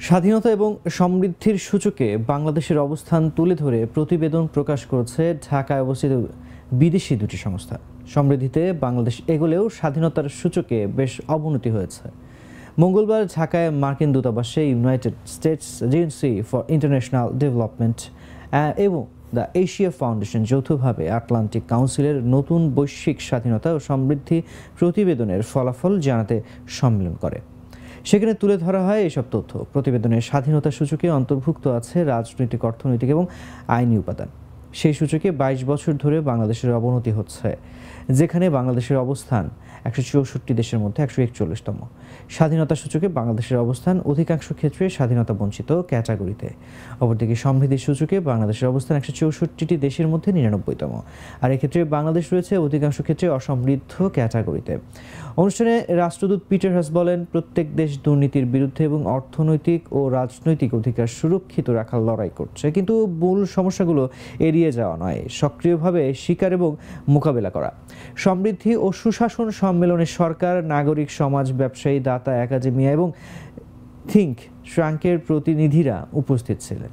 স্বাধীনতা এবং সমৃদ্ধির সূচকে বাংলাদেশের অবস্থান তুলে ধরে প্রতিবেদন প্রকাশ করেছে ঢাকায় অবস্থিত বিদেশি দুটি সংস্থা। সমৃদ্ধিতে বাংলাদেশ এগোলেও স্বাধীনতার সূচকে বেশ অবনতি হয়েছে। মঙ্গলবার ঢাকায় মার্কিন দূতাবাসে United states agency for international development এবং দ্য এশিয়া ফাউন্ডেশন যৌথভাবে আটলান্টিক কাউন্সিলের নতুন বৈশ্বিক স্বাধীনতা ও সমৃদ্ধি প্রতিবেদনের ফলাফল জানাতে সম্মেলন করে। সেখানে তুলে ধরা হয় এসব তথ্য। প্রতিবেদনের স্বাধীনতা সূচকে অন্তর্ভুক্ত আছে রাজনৈতিক, অর্থনৈতিক এবং আইনি উপাদান। সেই সূচকে ২২ বছর ধরে বাংলাদেশের অবনতি হচ্ছে, যেখানে বাংলাদেশের অবস্থান ১৬৪ দেশের মধ্যে ১৪১তম। স্বাধীনতা সূচকে বাংলাদেশের অবস্থান অধিকাংশ ক্ষেত্রে স্বাধীনতা বঞ্চিত ক্যাটাগরিতে। অপরদিকে সমৃদ্ধি সূচকে বাংলাদেশের অবস্থান ১৬৪টি দেশের মধ্যে ৯৯তম। আর এক্ষেত্রে বাংলাদেশ রয়েছে অধিকাংশ ক্ষেত্রে অসমৃদ্ধ ক্যাটাগরিতে। অনুষ্ঠানে রাষ্ট্রদূত পিটার হাস বলেন, প্রত্যেক দেশ দুর্নীতির বিরুদ্ধে এবং অর্থনৈতিক ও রাজনৈতিক অধিকার সুরক্ষিত রাখার লড়াই করছে, কিন্তু মূল সমস্যাগুলো এড়িয়ে যাওয়া নয়, সক্রিয়ভাবে স্বীকার এবং মোকাবেলা করা। সমৃদ্ধি ও সুশাসন সম্মেলনে সরকার, নাগরিক সমাজ, ব্যবসায়ী, দাতা, একাডেমিয়া এবং থিঙ্ক ট্যাঙ্কের প্রতিনিধিরা উপস্থিত ছিলেন।